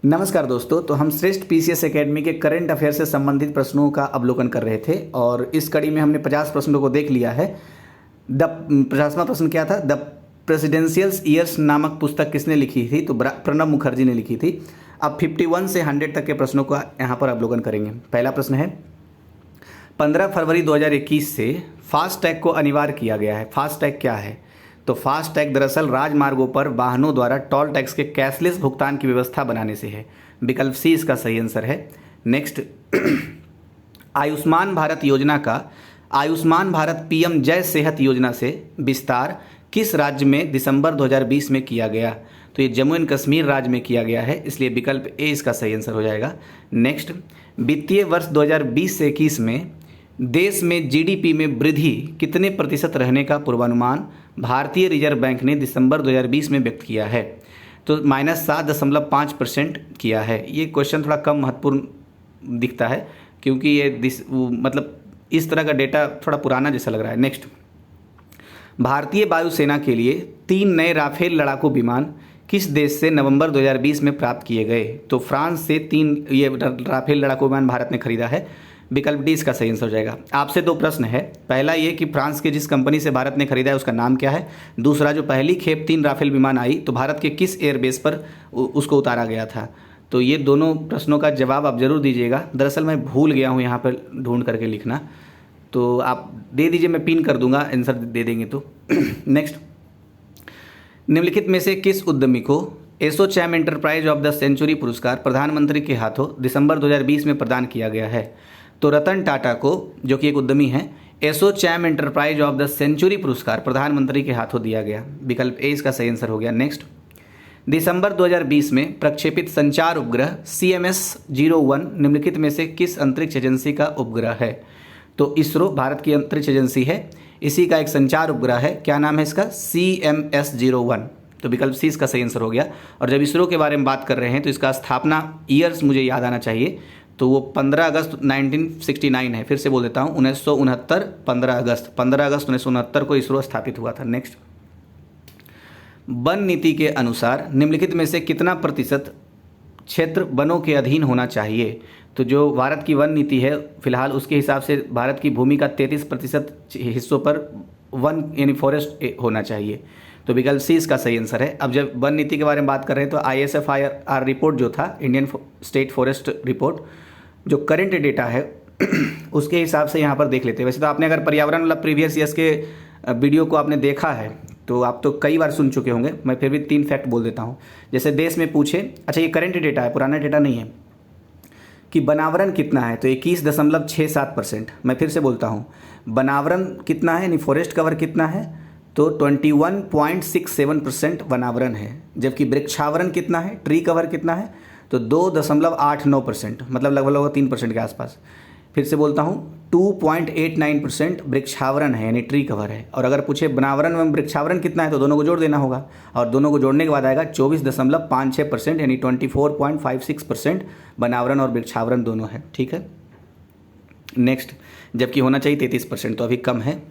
नमस्कार दोस्तों। तो हम श्रेष्ठ पीसीएस एकेडमी के करंट अफेयर से संबंधित प्रश्नों का अवलोकन कर रहे थे और इस कड़ी में हमने 50 प्रश्नों को देख लिया है। 50वां प्रश्न क्या था? द प्रेसिडेंशियल ईयर्स नामक पुस्तक किसने लिखी थी? तो प्रणब मुखर्जी ने लिखी थी। अब 51 से 100 तक के प्रश्नों का यहाँ पर अवलोकन करेंगे। पहला प्रश्न है, 15 फरवरी 2021 से फास्टैग को अनिवार्य किया गया है। फास्टैग क्या है? तो फास्टैग दरअसल राजमार्गों पर वाहनों द्वारा टोल टैक्स के कैशलेस भुगतान की व्यवस्था बनाने से है। विकल्प सी इसका सही आंसर है। नेक्स्ट, आयुष्मान भारत योजना का आयुष्मान भारत पीएम जय सेहत योजना से विस्तार किस राज्य में दिसंबर 2020 में किया गया? तो ये जम्मू एंड कश्मीर राज्य में किया गया है, इसलिए विकल्प ए इसका सही आंसर हो जाएगा। नेक्स्ट, वित्तीय वर्ष 2020 से 21 में देश में जीडीपी में वृद्धि कितने प्रतिशत रहने का पूर्वानुमान भारतीय रिजर्व बैंक ने दिसंबर 2020 में व्यक्त किया है? तो -7.5% किया है। ये क्वेश्चन थोड़ा कम महत्वपूर्ण दिखता है क्योंकि ये मतलब इस तरह का डेटा थोड़ा पुराना जैसा लग रहा है। नेक्स्ट, भारतीय वायुसेना के लिए 3 नए राफेल लड़ाकू विमान किस देश से नवंबर 2020 में प्राप्त किए गए? तो फ्रांस से 3 ये राफेल लड़ाकू विमान भारत ने खरीदा है। विकल्प डी इसका सही आंसर हो जाएगा। आपसे 2 प्रश्न है। पहला ये कि फ्रांस के जिस कंपनी से भारत ने खरीदा है उसका नाम क्या है? दूसरा, जो पहली खेप 3 राफेल विमान आई तो भारत के किस एयरबेस पर उसको उतारा गया था? तो ये दोनों प्रश्नों का जवाब आप जरूर दीजिएगा। दरअसल मैं भूल गया हूँ यहाँ पर ढूंढ करके लिखना, तो आप दे दीजिए, मैं पिन कर दूंगा, आंसर दे देंगे तो। नेक्स्ट, निम्नलिखित में से किस उद्यमी को ASSOCHAM enterprise of the century पुरस्कार प्रधानमंत्री के हाथों दिसंबर 2020 में प्रदान किया गया है? तो रतन टाटा को, जो कि एक उद्यमी है, ASSOCHAM enterprise of the century पुरस्कार प्रधानमंत्री के हाथों दिया गया। विकल्प ए इसका सही आंसर हो गया। नेक्स्ट, दिसंबर 2020 में प्रक्षेपित संचार उपग्रह CMS-01 निम्नलिखित में से किस अंतरिक्ष एजेंसी का उपग्रह है? तो इसरो भारत की अंतरिक्ष एजेंसी है, इसी का एक संचार उपग्रह है। क्या नाम है इसका? CMS-01। तो विकल्प सी इसका सही आंसर हो गया। और जब इसरो के बारे में बात कर रहे हैं तो इसका स्थापना ईयर्स मुझे याद आना चाहिए, तो वो 15 अगस्त 1969 है। फिर से बोल देता हूँ, 1969 15 अगस्त 1969 को इसरो स्थापित हुआ था। नेक्स्ट, वन नीति के अनुसार निम्नलिखित में से कितना प्रतिशत क्षेत्र वनों के अधीन होना चाहिए? तो जो भारत की वन नीति है फिलहाल, उसके हिसाब से भारत की भूमि का 33% हिस्सों पर वन यानी फॉरेस्ट होना चाहिए। तो विकल्प सी इसका सही आंसर है। अब जब वन नीति के बारे में बात कर रहे हैं तो ISFR रिपोर्ट जो था, इंडियन स्टेट फॉरेस्ट रिपोर्ट, जो करंट डेटा है उसके हिसाब से यहाँ पर देख लेते हैं। वैसे तो आपने अगर पर्यावरण वाला प्रीवियस ईयर्स के वीडियो को आपने देखा है तो आप तो कई बार सुन चुके होंगे, मैं फिर भी 3 फैक्ट बोल देता हूँ। जैसे देश में पूछे, अच्छा ये करंट डेटा है, पुराना डेटा नहीं है, कि वनावरण कितना है? तो 21.67%। मैं फिर से बोलता हूँ, वनावरण कितना है यानी फॉरेस्ट कवर कितना है? तो 21.67% वनावरण है। जबकि वृक्षावरण कितना है, ट्री कवर कितना है? तो 2.89%, मतलब लगभग 3% के आसपास। फिर से बोलता हूँ, 2.89% वृक्षावरण है यानी ट्री कवर है। और अगर पूछे वनावरण एवं वृक्षावरण कितना है तो दोनों को जोड़ देना होगा, और दोनों को जोड़ने के बाद आएगा 24.56% यानी 24.56% वनावरण और वृक्षावरण दोनों है। ठीक है। नेक्स्ट, जबकि होना चाहिए 33%, तो अभी कम है।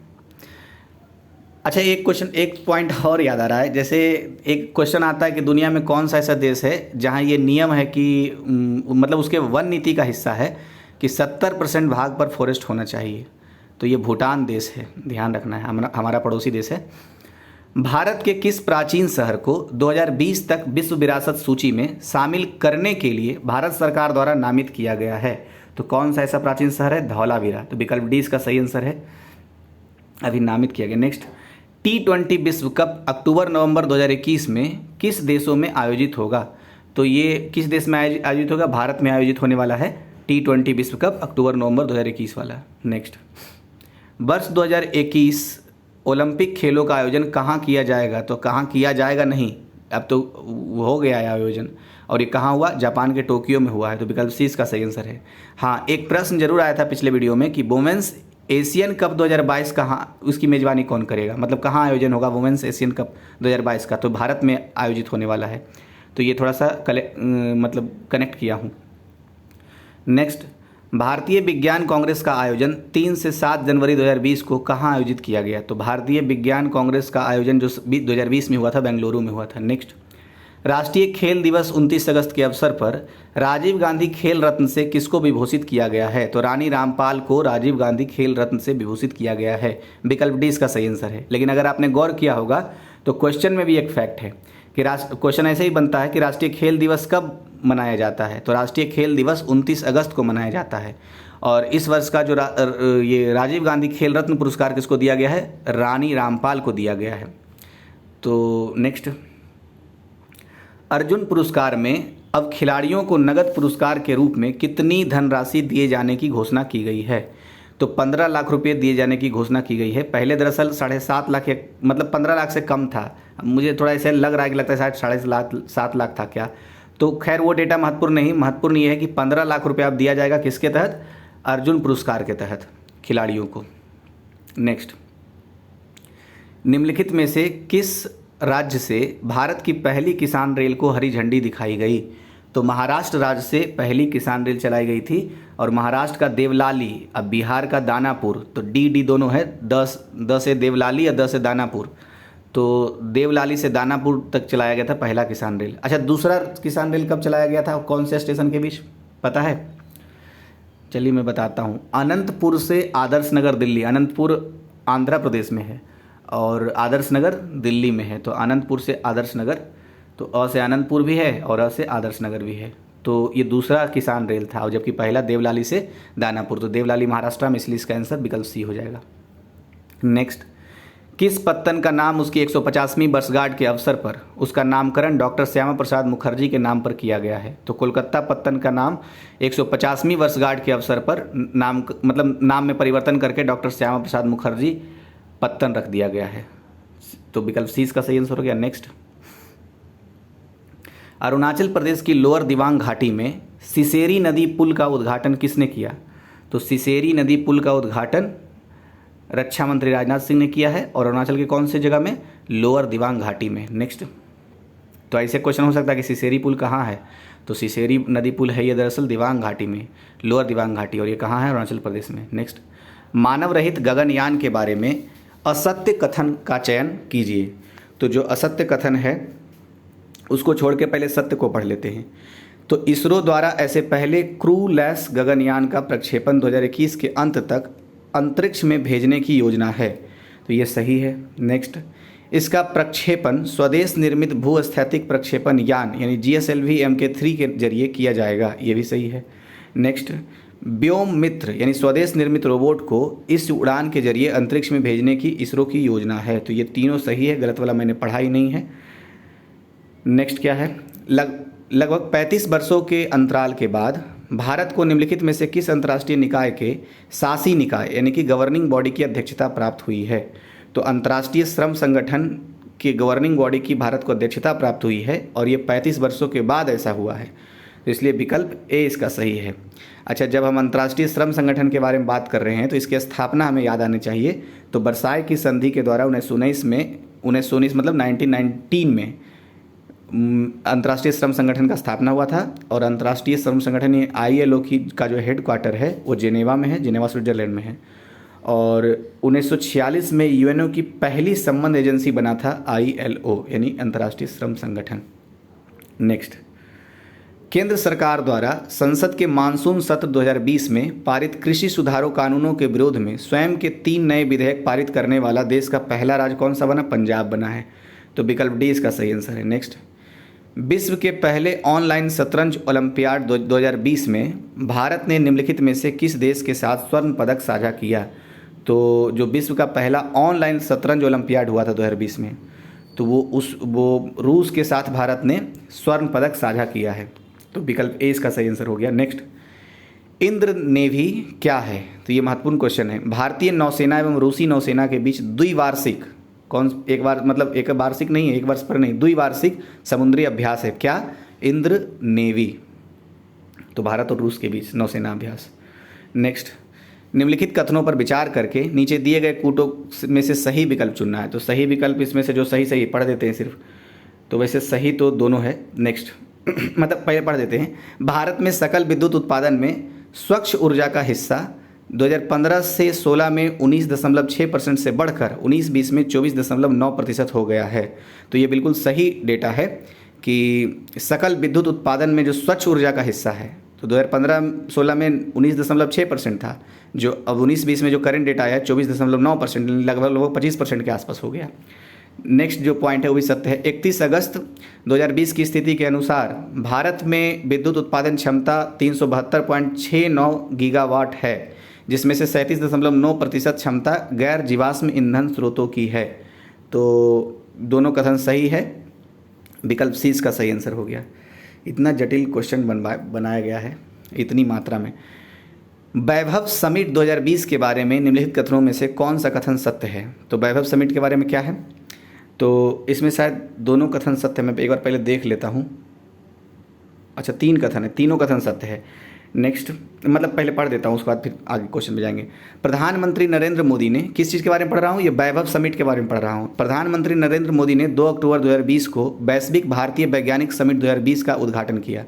अच्छा, एक पॉइंट और याद आ रहा है। जैसे एक क्वेश्चन आता है कि दुनिया में कौन सा ऐसा देश है जहां ये नियम है कि मतलब उसके वन नीति का हिस्सा है कि 70% भाग पर फॉरेस्ट होना चाहिए? तो ये भूटान देश है, ध्यान रखना है, हमारा पड़ोसी देश है। भारत के किस प्राचीन शहर को 2020 तक विश्व विरासत सूची में शामिल करने के लिए भारत सरकार द्वारा नामित किया गया है? तो कौन सा ऐसा प्राचीन शहर है? धौलावीरा। तो विकल्प डी इसका सही आंसर है, अभी नामित किया गया। नेक्स्ट, T20 विश्व कप अक्टूबर-नवंबर 2021 में किस देशों में आयोजित होगा? तो ये किस देश में आयोजित होगा? भारत में आयोजित होने वाला है T20 विश्व कप अक्टूबर-नवंबर 2021 वाला। नेक्स्ट, वर्ष 2021 ओलंपिक खेलों का आयोजन कहाँ किया जाएगा? तो कहाँ किया जाएगा नहीं, अब तो हो गया है आयोजन, और ये कहाँ हुआ? जापान के टोक्यो में हुआ है। तो विकल्प सी इसका सही आंसर है। हाँ, एक प्रश्न जरूर आया था पिछले वीडियो में कि वुमेन्स एशियन कप 2022 कहाँ, उसकी मेज़बानी कौन करेगा, मतलब कहाँ आयोजन होगा वुमेन्स एशियन कप 2022 का? तो भारत में आयोजित होने वाला है। तो ये थोड़ा सा मतलब कनेक्ट किया हूँ। नेक्स्ट, भारतीय विज्ञान कांग्रेस का आयोजन 3 से 7 जनवरी 2020 को कहाँ आयोजित किया गया? तो भारतीय विज्ञान कांग्रेस का आयोजन जो 2020 में हुआ था, बेंगलुरु में हुआ था। नेक्स्ट, राष्ट्रीय खेल दिवस 29 अगस्त के अवसर पर राजीव गांधी खेल रत्न से किसको विभूषित किया गया है? तो रानी रामपाल को राजीव गांधी खेल रत्न से विभूषित किया गया है। विकल्प डी इसका सही आंसर है। लेकिन अगर आपने गौर किया होगा तो क्वेश्चन में भी एक फैक्ट है कि क्वेश्चन ऐसे ही बनता है कि राष्ट्रीय खेल दिवस कब मनाया जाता है? तो राष्ट्रीय खेल दिवस 29 अगस्त को मनाया जाता है। और इस वर्ष का जो ये राजीव गांधी खेल रत्न पुरस्कार किसको दिया गया है? रानी रामपाल को दिया गया है। तो नेक्स्ट, अर्जुन पुरस्कार में अब खिलाड़ियों को नगद पुरस्कार के रूप में कितनी धनराशि दिए जाने की घोषणा की गई है? तो 15 लाख रुपये दिए जाने की घोषणा की गई है। पहले दरअसल 7.5 लाख या मतलब 15 लाख से कम था। मुझे थोड़ा ऐसे लग रहा है कि लगता है शायद 7.5 लाख था क्या। तो खैर वो डेटा महत्वपूर्ण नहीं, महत्वपूर्ण ये है कि 15 लाख रुपये अब दिया जाएगा किसके तहत? अर्जुन पुरस्कार के तहत खिलाड़ियों को। नेक्स्ट, निम्नलिखित में से किस राज्य से भारत की पहली किसान रेल को हरी झंडी दिखाई गई? तो महाराष्ट्र राज्य से पहली किसान रेल चलाई गई थी और महाराष्ट्र का देवलाली, अब बिहार का दानापुर, तो डी दोनों है। 10 से देवलाली या 10 से दानापुर, तो देवलाली से दानापुर तक चलाया गया था पहला किसान रेल। अच्छा, दूसरा किसान रेल कब चलाया गया था, कौन से स्टेशन के बीच पता है? चलिए मैं बताता हूँ। अनंतपुर से आदर्श नगर दिल्ली, अनंतपुर आंध्र प्रदेश में है और आदर्श नगर दिल्ली में है। तो अनंतपुर से आदर्श नगर, तो अ से अनंतपुर भी है और अ से आदर्श नगर भी है। तो ये दूसरा किसान रेल था, और जबकि पहला देवलाली से दानापुर। तो देवलाली महाराष्ट्र में, इसलिए इसका आंसर विकल्प सी हो जाएगा। नेक्स्ट, किस पत्तन का नाम उसकी 150वीं वर्षगांठ के अवसर पर उसका नामकरण डॉक्टर श्यामा प्रसाद मुखर्जी के नाम पर किया गया है? तो कोलकाता पत्तन का नाम 150वीं वर्षगांठ के अवसर पर नाम में परिवर्तन करके डॉक्टर श्यामा प्रसाद मुखर्जी पत्तन रख दिया गया है। तो विकल्प सी इसका सही आंसर हो गया। नेक्स्ट, अरुणाचल प्रदेश की लोअर दिबांग घाटी में सिसेरी नदी पुल का उद्घाटन किसने किया? तो सिसेरी नदी पुल का उद्घाटन रक्षा मंत्री राजनाथ सिंह ने किया है और अरुणाचल के कौन सी जगह में? लोअर दिबांग घाटी में। नेक्स्ट, तो ऐसे क्वेश्चन हो सकता है कि सिसेरी पुल कहाँ है? तो सिसेरी नदी पुल है ये दरअसल दिबांग घाटी में, लोअर दिबांग घाटी, और ये कहाँ है? अरुणाचल प्रदेश में। नेक्स्ट, मानव रहित गगनयान के बारे में असत्य कथन का चयन कीजिए। तो जो असत्य कथन है उसको छोड़ के पहले सत्य को पढ़ लेते हैं। तो इसरो द्वारा ऐसे पहले क्रूलेस गगनयान का प्रक्षेपण 2021 के अंत तक अंतरिक्ष में भेजने की योजना है। तो ये सही है। नेक्स्ट, इसका प्रक्षेपण स्वदेश निर्मित भूस्थैतिक प्रक्षेपण यान यानी GSLV Mk3 के जरिए किया जाएगा। ये भी सही है। नेक्स्ट, व्योम मित्र यानी स्वदेश निर्मित रोबोट को इस उड़ान के जरिए अंतरिक्ष में भेजने की इसरो की योजना है। तो ये तीनों सही है, गलत वाला मैंने पढ़ा ही नहीं है। नेक्स्ट क्या है? लगभग 35 वर्षों के अंतराल के बाद भारत को निम्नलिखित में से किस अंतर्राष्ट्रीय निकाय के शासी निकाय यानी कि गवर्निंग बॉडी की अध्यक्षता प्राप्त हुई है? तो अंतर्राष्ट्रीय श्रम संगठन के गवर्निंग बॉडी की भारत को अध्यक्षता प्राप्त हुई है और ये 35 वर्षों के बाद ऐसा हुआ है। तो इसलिए विकल्प ए इसका सही है। अच्छा, जब हम अंतर्राष्ट्रीय श्रम संगठन के बारे में बात कर रहे हैं तो इसकी स्थापना हमें याद आनी चाहिए। तो वर्साई की संधि के द्वारा 1919 मतलब 1919 में अंतर्राष्ट्रीय श्रम संगठन का स्थापना हुआ था और अंतर्राष्ट्रीय श्रम संगठन ILO का जो हेड क्वार्टर है वो जेनेवा में है, जेनेवा स्विट्जरलैंड में है। और 1946 में UNO की पहली संबंध एजेंसी बना था ILO यानी अंतर्राष्ट्रीय श्रम संगठन। नेक्स्ट, केंद्र सरकार द्वारा संसद के मानसून सत्र 2020 में पारित कृषि सुधारों कानूनों के विरोध में स्वयं के 3 नए विधेयक पारित करने वाला देश का पहला राज्य कौन सा बना? पंजाब बना है। तो विकल्प डी इसका सही आंसर है। नेक्स्ट, विश्व के पहले ऑनलाइन शतरंज ओलंपियाड 2020 में भारत ने निम्नलिखित में से किस देश के साथ स्वर्ण पदक साझा किया? तो जो विश्व का पहला ऑनलाइन शतरंज ओलंपियाड हुआ था 2020 में, तो वो रूस के साथ भारत ने स्वर्ण पदक साझा किया है। तो विकल्प ए इसका सही आंसर हो गया। नेक्स्ट, इंद्र नेवी क्या है? तो ये महत्वपूर्ण क्वेश्चन है। भारतीय नौसेना एवं रूसी नौसेना के बीच द्विवार्षिक एक वार्षिक नहीं है, एक वर्ष पर नहीं, द्विवार्षिक समुद्री अभ्यास है। क्या? इंद्र नेवी। तो भारत और रूस के बीच नौसेना अभ्यास। नेक्स्ट, निम्नलिखित कथनों पर विचार करके नीचे दिए गए कूटों में से सही विकल्प चुनना है। तो सही विकल्प इसमें से जो सही पढ़ देते हैं सिर्फ, तो वैसे सही तो दोनों है। नेक्स्ट मतलब पहले पढ़ देते हैं। भारत में सकल विद्युत उत्पादन में स्वच्छ ऊर्जा का हिस्सा 2015 से 16 में 19.6% से बढ़कर 19-20 में 24.9% हो गया है। तो ये बिल्कुल सही डेटा है कि सकल विद्युत उत्पादन में जो स्वच्छ ऊर्जा का हिस्सा है, तो 2015-16 में 19.6% था, जो अब 19-20 में जो करंट डेटा आया है 24.9%, लगभग 25% के आसपास हो गया। नेक्स्ट जो पॉइंट है वो भी सत्य है। 31 अगस्त 2020 की स्थिति के अनुसार भारत में विद्युत उत्पादन क्षमता 372.69 गीगावाट है, जिसमें से 37.9% क्षमता गैर जीवाश्म ईंधन स्रोतों की है। तो दोनों कथन सही है, विकल्प सी इसका सही आंसर हो गया। इतना जटिल क्वेश्चन बनाया गया है इतनी मात्रा में। वैभव समिट 2020 के बारे में निम्नलिखित कथनों में से कौन सा कथन सत्य है? तो वैभव समिट के बारे में क्या है, तो इसमें शायद दोनों कथन सत्य है। मैं एक बार पहले देख लेता हूँ। अच्छा 3 कथन है, तीनों कथन सत्य है। नेक्स्ट मतलब पहले पढ़ देता हूँ, उसके बाद फिर आगे क्वेश्चन में जाएंगे। प्रधानमंत्री नरेंद्र मोदी ने, किस चीज़ के बारे में पढ़ रहा हूँ, ये वैभव समिट के बारे में पढ़ रहा हूँ। प्रधानमंत्री नरेंद्र मोदी ने 2 अक्टूबर 2020 को वैश्विक भारतीय वैज्ञानिक समिट 2020 का उद्घाटन किया।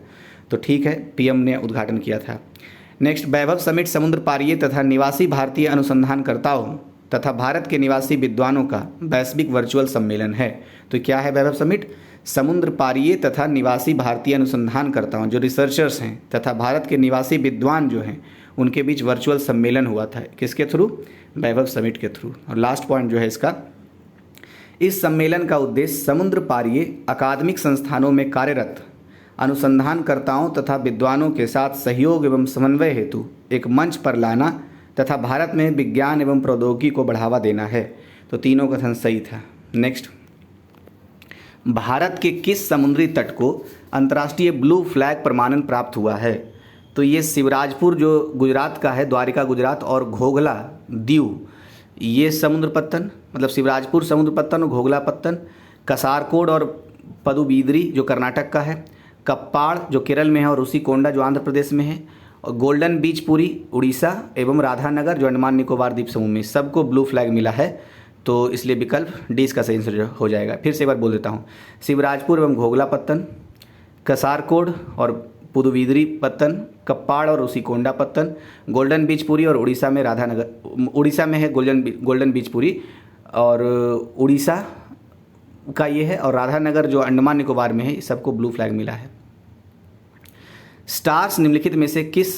तो ठीक है, पीएम ने उद्घाटन किया था। नेक्स्ट, वैभव समिट समुद्र पारीय तथा निवासी भारतीय अनुसंधानकर्ताओं तथा भारत के निवासी विद्वानों का वैश्विक वर्चुअल सम्मेलन है। तो क्या है वैभव समिट? समुद्र पारीय तथा निवासी भारतीय अनुसंधानकर्ताओं, जो रिसर्चर्स हैं, तथा भारत के निवासी विद्वान जो हैं, उनके बीच वर्चुअल सम्मेलन हुआ था। किसके थ्रू? वैभव समिट के थ्रू। और लास्ट पॉइंट जो है इसका, इस सम्मेलन का उद्देश्य समुद्र पारीय अकादमिक संस्थानों में कार्यरत अनुसंधानकर्ताओं तथा विद्वानों के साथ सहयोग एवं समन्वय हेतु एक मंच पर लाना तथा भारत में विज्ञान एवं प्रौद्योगिकी को बढ़ावा देना है। तो तीनों कथन सही था। नेक्स्ट, भारत के किस समुद्री तट को अंतर्राष्ट्रीय ब्लू फ्लैग प्रमाणन प्राप्त हुआ है? तो ये शिवराजपुर जो गुजरात का है, द्वारिका गुजरात, और घोघला दीव, ये समुद्र पत्तन, मतलब शिवराजपुर समुद्र पत्तन और घोघला पत्तन, कसारकोड और पदुबिद्री जो कर्नाटक का है, कप्पाड़ जो केरल में है और ऋषिकोंडा जो आंध्र प्रदेश में है, और गोल्डन बीच पुरी उड़ीसा एवं राधानगर जो अंडमान निकोबार द्वीप समूह में, सबको ब्लू फ्लैग मिला है। तो इसलिए विकल्प डी इसका सही आंसर हो जाएगा। फिर से एक बार बोल देता हूँ, शिवराजपुर एवं घोघला पत्तन, कसारकोड और पुदुबिद्री पत्तन, कप्पाड़ और ऋषिकोंडा पत्तन, गोल्डन बीच पुरी और उड़ीसा में राधानगर, उड़ीसा में है गोल्डन बीच पुरी और उड़ीसा का ये है, और राधानगर जो अंडमान निकोबार में है, सबको ब्लू फ्लैग मिला है। स्टार्स निम्नलिखित में से किस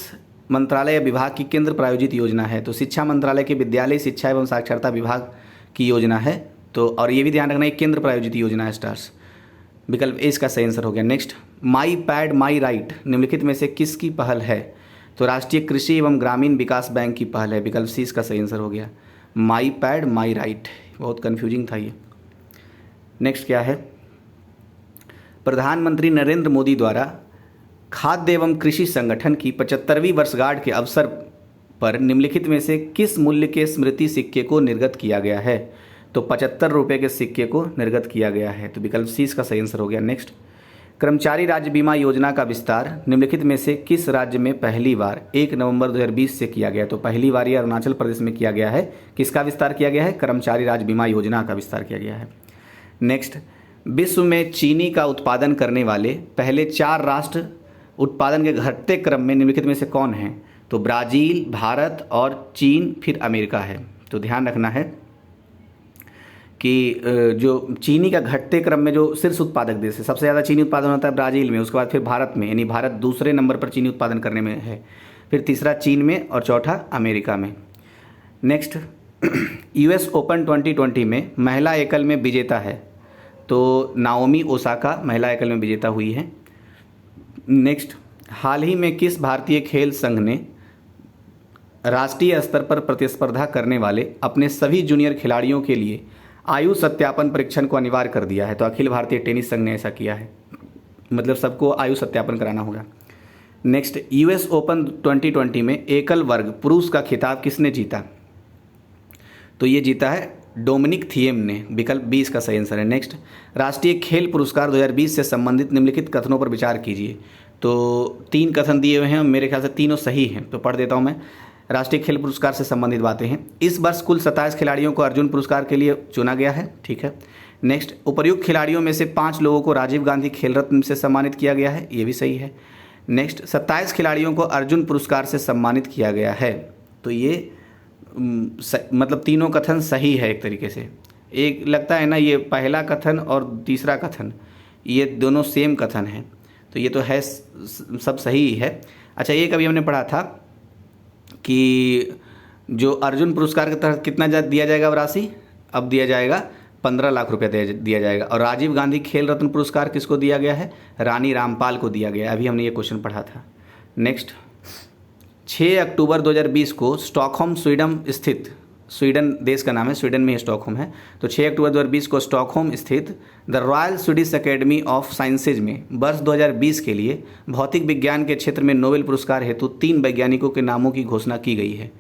मंत्रालय या विभाग की केंद्र प्रायोजित योजना है? तो शिक्षा मंत्रालय के विद्यालय शिक्षा एवं साक्षरता विभाग की योजना है। तो और ये भी ध्यान रखना, एक केंद्र प्रायोजित योजना है स्टार्स। विकल्प ए इसका सही आंसर हो गया। Next, my pad my right निम्नलिखित में से किसकी पहल है? तो राष्ट्रीय कृषि एवं ग्रामीण विकास बैंक की पहल है। विकल्प सी इसका सही आंसर हो गया। माई पैड माई राइट, बहुत कन्फ्यूजिंग था ये। नेक्स्ट क्या है, प्रधानमंत्री नरेंद्र मोदी द्वारा खाद्य एवं कृषि संगठन की 75वीं वर्षगांठ के अवसर पर निम्नलिखित में से किस मूल्य के स्मृति सिक्के को निर्गत किया गया है? तो 75 रुपये के सिक्के को निर्गत किया गया है। तो विकल्प सी इसका सही आंसर हो गया। नेक्स्ट, कर्मचारी राज्य बीमा योजना का विस्तार निम्नलिखित में से किस राज्य में पहली बार 1 नवंबर 2020 से किया गया? तो पहली बार ये अरुणाचल प्रदेश में किया गया है। किसका विस्तार किया गया है? कर्मचारी राज्य बीमा योजना का विस्तार किया गया है। नेक्स्ट, विश्व में चीनी का उत्पादन करने वाले पहले 4 राष्ट्र उत्पादन के घटते क्रम में निम्नलिखित में से कौन है? तो ब्राज़ील, भारत और चीन, फिर अमेरिका है। तो ध्यान रखना है कि जो चीनी का घटते क्रम में जो शीर्ष उत्पादक देश है, सबसे ज़्यादा चीनी उत्पादन होता है ब्राज़ील में, उसके बाद फिर भारत में, यानी भारत दूसरे नंबर पर चीनी उत्पादन करने में है, फिर तीसरा चीन में और चौथा अमेरिका में। नेक्स्ट, यूएस ओपन 2020 में महिला एकल में विजेता है। तो नाओमी ओसाका महिला एकल में विजेता हुई है। नेक्स्ट, हाल ही में किस भारतीय खेल संघ ने राष्ट्रीय स्तर पर प्रतिस्पर्धा करने वाले अपने सभी जूनियर खिलाड़ियों के लिए आयु सत्यापन परीक्षण को अनिवार्य कर दिया है? तो अखिल भारतीय टेनिस संघ ने ऐसा किया है, मतलब सबको आयु सत्यापन कराना होगा। नेक्स्ट, यूएस ओपन 2020 में एकल वर्ग पुरुष का खिताब किसने जीता? तो ये जीता है डोमिनिक थिएम ने। विकल्प बी इसका सही आंसर है। नेक्स्ट, राष्ट्रीय खेल पुरस्कार 2020 से संबंधित निम्नलिखित कथनों पर विचार कीजिए। तो 3 कथन दिए हुए हैं, मेरे ख्याल से तीनों सही हैं, तो पढ़ देता हूं मैं। राष्ट्रीय खेल पुरस्कार से संबंधित बातें हैं। इस वर्ष कुल 27 खिलाड़ियों को अर्जुन पुरस्कार के लिए चुना गया है। ठीक है। नेक्स्ट, उपर्युक्त खिलाड़ियों में से 5 लोगों को राजीव गांधी खेल रत्न से सम्मानित किया गया है। ये भी सही है। नेक्स्ट, 27 खिलाड़ियों को अर्जुन पुरस्कार से सम्मानित किया गया है। तो ये मतलब तीनों कथन सही है एक तरीके से। एक लगता है ना, ये पहला कथन और तीसरा कथन ये दोनों सेम कथन है, तो ये तो है सब सही है। अच्छा, ये कभी हमने पढ़ा था कि जो अर्जुन पुरस्कार के तहत कितना दिया जाएगा राशि, अब दिया जाएगा 15 लाख रुपया दिया जाएगा। और राजीव गांधी खेल रत्न पुरस्कार किसको दिया गया है, रानी रामपाल को दिया गया। अभी हमने ये क्वेश्चन पढ़ा था। नेक्स्ट, 6 अक्टूबर 2020 को स्टॉकहोम स्वीडन स्थित, स्वीडन देश का नाम है, स्वीडन में ही स्टॉकहोम है, तो 6 अक्टूबर 2020 को स्टॉकहोम स्थित the royal Swedish academy of sciences में वर्ष 2020 के लिए भौतिक विज्ञान के क्षेत्र में नोबेल पुरस्कार हेतु 3 वैज्ञानिकों के नामों की घोषणा की गई है।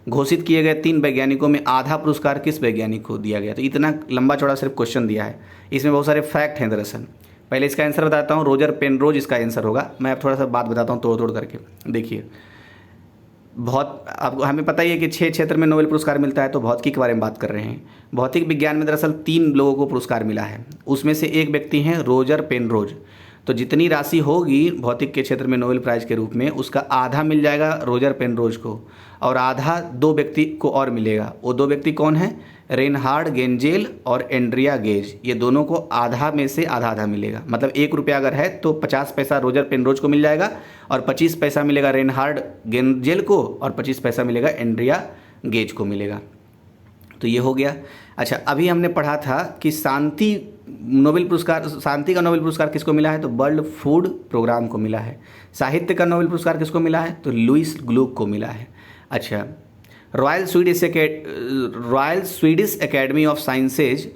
घोषित किए गए 3 वैज्ञानिकों में आधा पुरस्कार किस वैज्ञानिक को दिया गया? तो इतना लंबा चौड़ा सिर्फ क्वेश्चन दिया है, इसमें बहुत सारे फैक्ट हैं दरअसल। पहले इसका आंसर बताता हूँ, रोजर पेनरोज इसका आंसर होगा। मैं अब थोड़ा सा बात बताता हूँ तोड़ तोड़ करके। देखिए, बहुत अब हमें पता ही है कि 6 क्षेत्र में नोबेल पुरस्कार मिलता है, तो भौतिकी के बारे में बात कर रहे हैं। भौतिक विज्ञान में दरअसल 3 लोगों को पुरस्कार मिला है, उसमें से एक व्यक्ति हैं रोजर पेनरोज। तो जितनी राशि होगी भौतिक के क्षेत्र में नोबेल प्राइज़ के रूप में, उसका आधा मिल जाएगा रोजर पेनरोज को, और आधा 2 व्यक्ति को और मिलेगा। वो 2 व्यक्ति कौन हैं? रेनहार्ड गेंजेल और एंड्रिया गेज। ये दोनों को आधा में से आधा आधा मिलेगा। मतलब 1 रुपया अगर है तो 50 पैसा रोजर पेनरोज को मिल जाएगा, और 25 पैसा मिलेगा रेनहार्ड गेंजेल को, और 25 पैसा मिलेगा एंड्रिया गेज को मिलेगा। तो ये हो गया। अच्छा, अभी हमने पढ़ा था कि शांति का नोबेल पुरस्कार किसको मिला है? तो वर्ल्ड फूड प्रोग्राम को मिला है। साहित्य का नोबेल पुरस्कार किसको मिला है? तो लुईस ग्लूक को मिला है। अच्छा, royal Swedish academy of sciences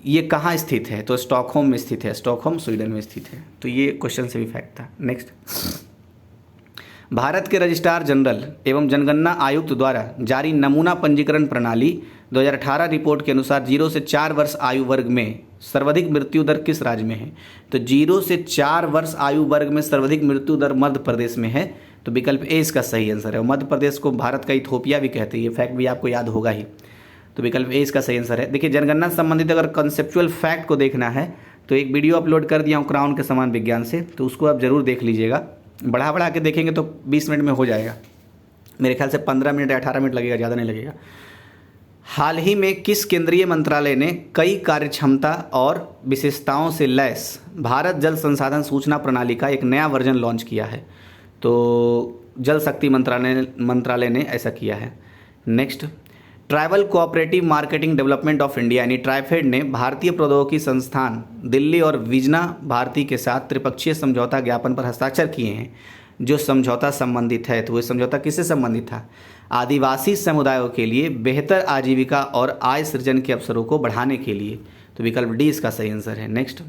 ये कहाँ स्थित है? तो स्टॉकहोम में स्थित है, स्टॉकहोम स्वीडन में स्थित है। तो ये क्वेश्चन से भी फैक्ट था। नेक्स्ट, भारत के रजिस्ट्रार जनरल एवं जनगणना आयुक्त द्वारा जारी नमूना पंजीकरण प्रणाली 2018 रिपोर्ट के अनुसार 0 से 4 वर्ष आयु वर्ग में सर्वाधिक मृत्यु दर किस राज्य में है? तो 0 से 4 वर्ष आयु वर्ग में सर्वाधिक मृत्यु दर मध्य प्रदेश में है। तो विकल्प ए इसका सही आंसर है। और मध्य प्रदेश को भारत का इथोपिया भी कहते हैं, ये फैक्ट भी आपको याद होगा ही। तो विकल्प ए इसका सही आंसर है। देखिए, जनगणना से संबंधित अगर कंसेप्चुअल फैक्ट को देखना है तो एक वीडियो अपलोड कर दिया हूँ क्राउन के समान विज्ञान से, तो उसको आप ज़रूर देख लीजिएगा। बढ़ा के देखेंगे तो 20 मिनट में हो जाएगा। मेरे ख्याल से 15 मिनट या 18 मिनट लगेगा, ज़्यादा नहीं लगेगा। हाल ही में किस केंद्रीय मंत्रालय ने कई कार्यक्षमता और विशेषताओं से लैस भारत जल संसाधन सूचना प्रणाली का एक नया वर्जन लॉन्च किया है? तो जल शक्ति मंत्रालय ने ऐसा किया है। Next, tribal cooperative marketing development of India यानी ट्राइफेड ने भारतीय प्रौद्योगिकी संस्थान दिल्ली और विजना भारती के साथ त्रिपक्षीय समझौता ज्ञापन पर हस्ताक्षर किए हैं। जो समझौता संबंधित है, तो वह समझौता किससे संबंधित था? आदिवासी समुदायों के लिए बेहतर आजीविका और आय सृजन के अवसरों को बढ़ाने के लिए। तो विकल्प डी इसका सही आंसर है। नेक्स्ट,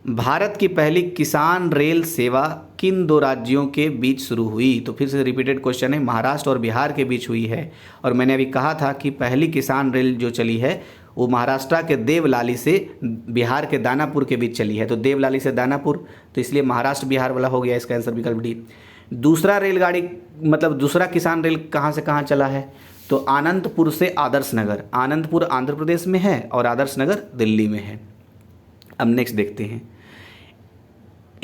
भारत की पहली किसान रेल सेवा किन 2 राज्यों के बीच शुरू हुई? तो फिर से रिपीटेड क्वेश्चन है, महाराष्ट्र और बिहार के बीच हुई है। और मैंने अभी कहा था कि पहली किसान रेल जो चली है वो महाराष्ट्र के देवलाली से बिहार के दानापुर के बीच चली है। तो देवलाली से दानापुर, तो इसलिए महाराष्ट्र बिहार वाला हो गया इसका आंसर विकल्प डी। दूसरा रेलगाड़ी मतलब दूसरा किसान रेल कहाँ से कहाँ चला है? तो आनंदपुर से आदर्श नगर। आनंदपुर आंध्र प्रदेश में है और आदर्श नगर दिल्ली में है। अब नेक्स्ट देखते हैं,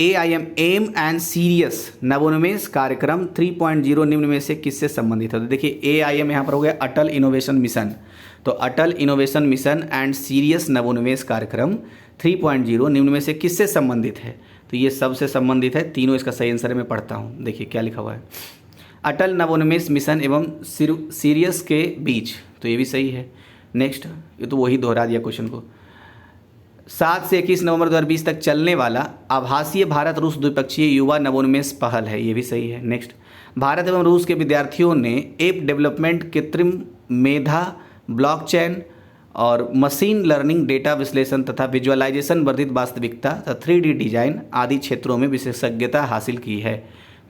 AIM एम एंड सीरियस नवोन्मेष कार्यक्रम 3.0 निम्न में से किससे संबंधित है? तो देखिए, AIM यहाँ पर हो गया अटल इनोवेशन मिशन। तो अटल इनोवेशन मिशन एंड सीरियस नवोन्मेष कार्यक्रम 3.0 निम्न में से किससे संबंधित है? तो ये सबसे संबंधित है। तीनों इसका सही आंसर मैं पढ़ता हूँ। देखिए क्या लिखा हुआ है, अटल नवोन्मेष मिशन एवं सीरियस के बीच, तो ये भी सही है। नेक्स्ट, ये तो वही दोहरा दिया क्वेश्चन को। 7 से 21 नवंबर 2020 तक चलने वाला आभासीय भारत रूस द्विपक्षीय युवा नवोन्मेष पहल है, ये भी सही है। नेक्स्ट, भारत एवं रूस के विद्यार्थियों ने ऐप डेवलपमेंट, कृत्रिम मेधा, ब्लॉकचेन और मशीन लर्निंग, डेटा विश्लेषण तथा विजुअलाइजेशन, वर्धित वास्तविकता तथा 3D डिजाइन आदि क्षेत्रों में विशेषज्ञता हासिल की है।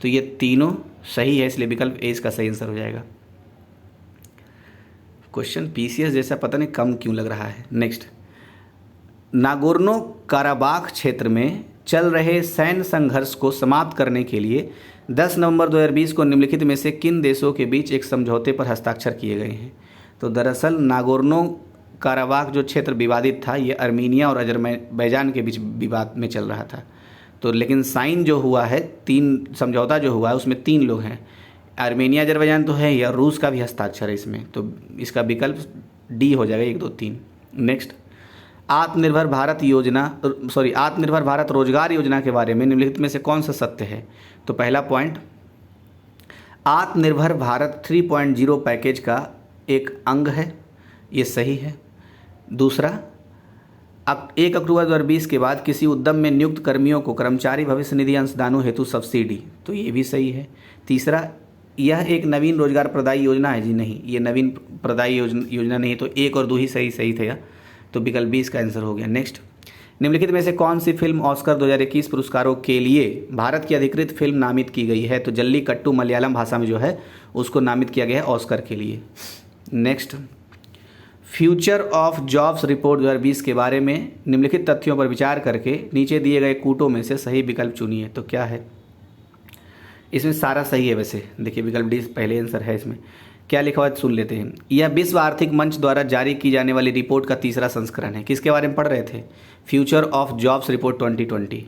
तो ये तीनों सही है, इसलिए विकल्प ए इसका सही आंसर हो जाएगा। क्वेश्चन PCS जैसा पता नहीं कम क्यों लग रहा है। नेक्स्ट, नागोर्नो काराबाख क्षेत्र में चल रहे सैन्य संघर्ष को समाप्त करने के लिए 10 नवंबर 2020 को निम्नलिखित में से किन देशों के बीच एक समझौते पर हस्ताक्षर किए गए हैं? तो दरअसल नागोर्नो काराबाख जो क्षेत्र विवादित था, ये अर्मीनिया और अजरबैजान के बीच विवाद में चल रहा था। तो लेकिन साइन जो हुआ है, 3 समझौता जो हुआ है उसमें 3 लोग हैं, अर्मेनिया अजरबैजान तो है, या रूस का भी हस्ताक्षर है इसमें। तो इसका विकल्प डी हो जाएगा, 1 2 3। नेक्स्ट, आत्मनिर्भर भारत योजना आत्मनिर्भर भारत रोजगार योजना के बारे में निम्नलिखित में से कौन सा सत्य है? तो पहला पॉइंट, आत्मनिर्भर भारत 3.0 पैकेज का एक अंग है, ये सही है। दूसरा, 1 अक्टूबर 2020 के बाद किसी उद्यम में नियुक्त कर्मियों को कर्मचारी भविष्य निधि अंशदानों हेतु सब्सिडी, तो ये भी सही है। तीसरा, यह एक नवीन रोजगार प्रदायी योजना है जी, नहीं, ये नवीन प्रदायी योजना नहीं, तो 1 और 2 ही सही थे, तो विकल्प 20 का आंसर हो गया। नेक्स्ट, निम्नलिखित में से कौन सी फिल्म ऑस्कर 2021 पुरस्कारों के लिए भारत की अधिकृत फिल्म नामित की गई है? तो जल्लीकट्टू मलयालम भाषा में जो है उसको नामित किया गया है ऑस्कर के लिए। Next, future of jobs report 2020 के बारे में निम्नलिखित तथ्यों पर विचार करके नीचे दिए गए कूटों में से सही विकल्प चुनिए। तो क्या है इसमें? सारा सही है वैसे, देखिए विकल्प डी पहले आंसर है। इसमें क्या लिखा हुआ है सुन लेते हैं। यह विश्व आर्थिक मंच द्वारा जारी की जाने वाली रिपोर्ट का तीसरा संस्करण है। किसके बारे में पढ़ रहे थे? Future of jobs report 2020।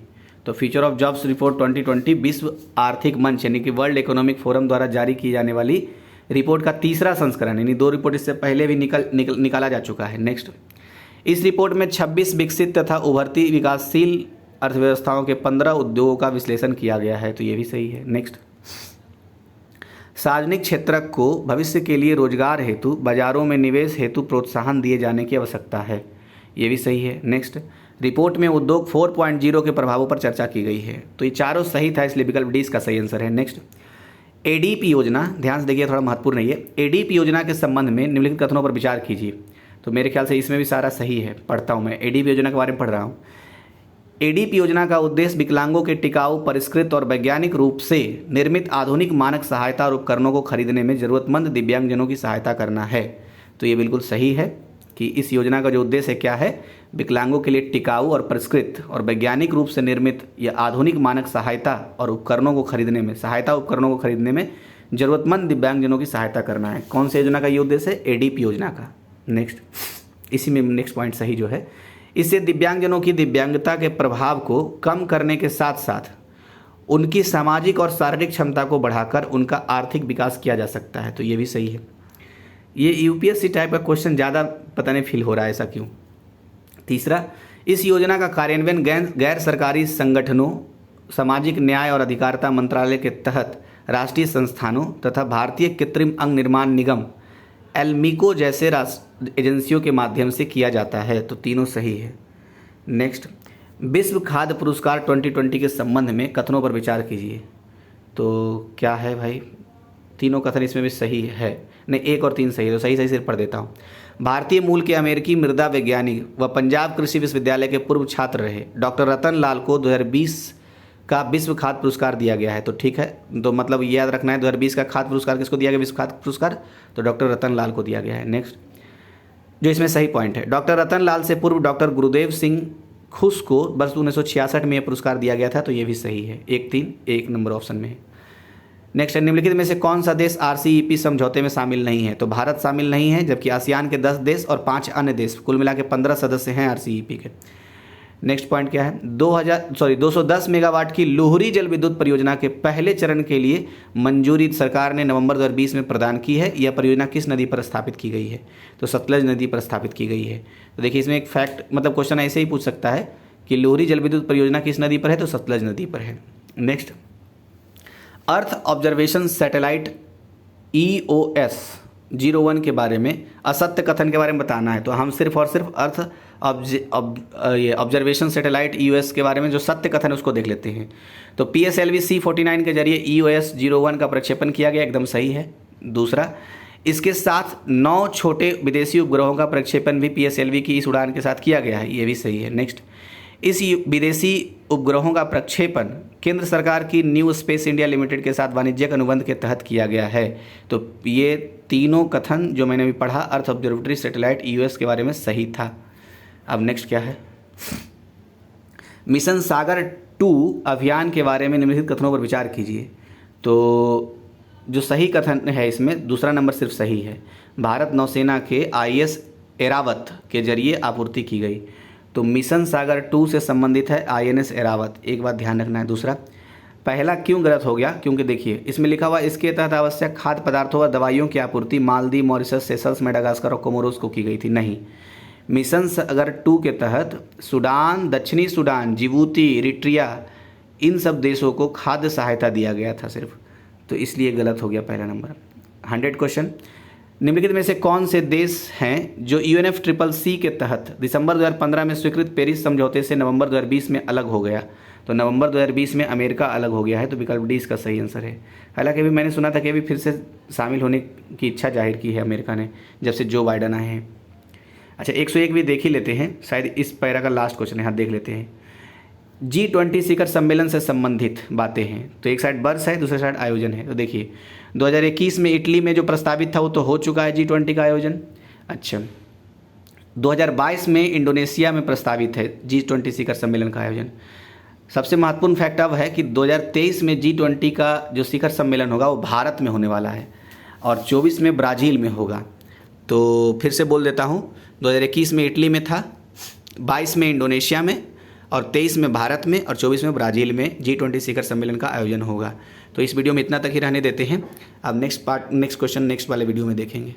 तो फ्यूचर ऑफ जॉब्स रिपोर्ट 2020 विश्व आर्थिक मंच यानी कि वर्ल्ड इकोनॉमिक फोरम द्वारा जारी की जाने वाली रिपोर्ट का तीसरा संस्करण, यानी 2 रिपोर्ट इससे पहले भी निकाला जा चुका है। नेक्स्ट, इस रिपोर्ट में 26 विकसित तथा उभरती विकासशील अर्थव्यवस्थाओं के 15 उद्योगों का विश्लेषण किया गया है, तो ये भी सही है। नेक्स्ट, सार्वजनिक क्षेत्र को भविष्य के लिए रोजगार हेतु बाजारों में निवेश हेतु प्रोत्साहन दिए जाने की आवश्यकता है, ये भी सही है। नेक्स्ट, रिपोर्ट में उद्योग 4.0 के प्रभावों पर चर्चा की गई है, तो ये चारों सही था, इसलिए विकल्प डी इसका सही आंसर है। नेक्स्ट, एडीपी योजना, ध्यान से देखिए थोड़ा महत्वपूर्ण है ये। एडीपी योजना के संबंध में निम्नलिखित कथनों पर विचार कीजिए। तो मेरे ख्याल से इसमें भी सारा सही है, पढ़ता हूँ मैं, एडीपी योजना के बारे में पढ़ रहा हूँ। एडीपी योजना का उद्देश्य विकलांगों के टिकाऊ, परिष्कृत और वैज्ञानिक रूप से निर्मित आधुनिक मानक सहायता और उपकरणों को खरीदने में जरूरतमंद दिव्यांगजनों की सहायता करना है। तो ये बिल्कुल सही है कि इस योजना का जो उद्देश्य क्या है, विकलांगों के लिए टिकाऊ और परिष्कृत और वैज्ञानिक रूप से निर्मित या आधुनिक मानक सहायता और उपकरणों को खरीदने में जरूरतमंद दिव्यांगजनों की सहायता करना है। कौन सी योजना का ये उद्देश्य है? एडीपी योजना का। नेक्स्ट, इसी में नेक्स्ट पॉइंट सही जो है, इससे दिव्यांगजनों की दिव्यांगता के प्रभाव को कम करने के साथ साथ उनकी सामाजिक और शारीरिक क्षमता को बढ़ाकर उनका आर्थिक विकास किया जा सकता है, तो ये भी सही है। ये यूपीएससी टाइप का क्वेश्चन ज़्यादा पता नहीं फील हो रहा है, ऐसा क्यों? तीसरा, इस योजना का कार्यान्वयन गैर सरकारी संगठनों, सामाजिक न्याय और अधिकारिता मंत्रालय के तहत राष्ट्रीय संस्थानों तथा भारतीय कृत्रिम अंग निर्माण निगम एल्मिको जैसे एजेंसियों के माध्यम से किया जाता है, तो तीनों सही है। नेक्स्ट, विश्व खाद्य पुरस्कार 2020 के संबंध में कथनों पर विचार कीजिए। तो क्या है भाई? तीनों कथन इसमें भी सही है, नहीं 1 और 3 सही है, तो सही सिर्फ पढ़ देता हूँ। भारतीय मूल के अमेरिकी मृदा वैज्ञानिक व पंजाब कृषि विश्वविद्यालय के पूर्व छात्र रहे डॉक्टर रतन लाल को 2020 का विश्व खाद्य पुरस्कार दिया गया है, तो ठीक है, तो मतलब याद रखना है 2020 का खाद्य पुरस्कार किसको दिया गया? विश्व खाद्य पुरस्कार तो डॉक्टर रतन लाल को दिया गया है। नेक्स्ट, जो इसमें सही पॉइंट है, डॉक्टर रतन लाल से पूर्व डॉक्टर गुरुदेव सिंह खुश को वर्ष 1966 में यह पुरस्कार दिया गया था, तो ये भी सही है। 1 नंबर ऑप्शन में है। नेक्स्ट, निम्नलिखित में से कौन सा देश RCEP समझौते में शामिल नहीं है? तो भारत शामिल नहीं है, जबकि आसियान के 10 देश और 5 अन्य देश, कुल मिला के 15 सदस्य हैं RCEP के। नेक्स्ट पॉइंट क्या है? 210 मेगावाट की लोहरी जल विद्युत परियोजना के पहले चरण के लिए मंजूरी सरकार ने नवंबर 2020 में प्रदान की है। यह परियोजना किस नदी पर स्थापित की गई है? तो सतलज नदी पर स्थापित की गई है। तो देखिए इसमें एक फैक्ट, मतलब क्वेश्चन ऐसे ही पूछ सकता है कि लोहरी जल विद्युत परियोजना किस नदी पर है? तो सतलज नदी पर है। Next, earth observation satellite EOS 01 के बारे में असत्य कथन के बारे में बताना है। तो हम सिर्फ और सिर्फ अर्थ ऑब्जर्वेशन सैटेलाइट EOS के बारे में जो सत्य कथन है उसको देख लेते हैं। तो PSLV C49 के जरिए EOS 01 का प्रक्षेपण किया गया, एकदम सही है। दूसरा, इसके साथ 9 छोटे विदेशी उपग्रहों का प्रक्षेपण भी PSLV की इस उड़ान के साथ किया गया है, ये भी सही है। नेक्स्ट, इस विदेशी उपग्रहों का प्रक्षेपण केंद्र सरकार की न्यू स्पेस इंडिया लिमिटेड के साथ वाणिज्यिक अनुबंध के तहत किया गया है। तो ये तीनों कथन जो मैंने अभी पढ़ा अर्थ ऑब्जर्वेटरी सैटेलाइट EOS के बारे में सही था। अब नेक्स्ट क्या है? मिशन सागर 2 अभियान के बारे में निम्नलिखित कथनों पर विचार कीजिए। तो जो सही कथन है इसमें दूसरा नंबर सिर्फ सही है। भारत नौसेना के IS एरावत के जरिए आपूर्ति की गई। तो मिशन सागर 2 से संबंधित है INS एरावत, एक बात ध्यान रखना है। दूसरा, पहला क्यों गलत हो गया? क्योंकि देखिए इसमें लिखा हुआ इसके तहत आवश्यक खाद्य पदार्थों व दवाइयों की आपूर्ति मालदीव, मॉरिशस, सेशल्स, मेडागास्कर और कोमोरोस को की गई थी। नहीं, मिशन अगर 2 के तहत सूडान, दक्षिणी सूडान, जिबूती, इरिट्रिया, इन सब देशों को खाद्य सहायता दिया गया था सिर्फ, तो इसलिए गलत हो गया पहला नंबर। 100 क्वेश्चन, निम्नलिखित में से कौन से देश हैं जो UNFCCC के तहत दिसंबर 2015 में स्वीकृत पेरिस समझौते से नवंबर 2020 में अलग हो गया? तो नवंबर 2020 में अमेरिका अलग हो गया है, तो विकल्प डी इसका सही आंसर है। हालांकि अभी मैंने सुना था कि अभी फिर से शामिल होने की इच्छा जाहिर की है अमेरिका ने, जब से जो बाइडन आए हैं। अच्छा, 101 भी देख ही लेते हैं, शायद इस पैरा का लास्ट क्वेश्चन है, हाँ देख लेते हैं। G20 शिखर सम्मेलन से संबंधित बातें हैं, तो एक साइड बर्स है, दूसरी साइड आयोजन है। तो देखिए 2021 में इटली में जो प्रस्तावित था वो तो हो चुका है G20 का आयोजन। अच्छा, 2022 में इंडोनेशिया में प्रस्तावित है G20 शिखर सम्मेलन का आयोजन। सबसे महत्वपूर्ण फैक्ट अब है कि 2023 में G20 का जो शिखर सम्मेलन होगा वो भारत में होने वाला है और 24 में ब्राज़ील में होगा। तो फिर से बोल देता हूँ, 2021 में इटली में था, 22 में इंडोनेशिया में और 23 में भारत में और 24 में ब्राज़ील में G20 शिखर सम्मेलन का आयोजन होगा। तो इस वीडियो में इतना तक ही रहने देते हैं। अब नेक्स्ट क्वेश्चन नेक्स्ट वाले वीडियो में देखेंगे।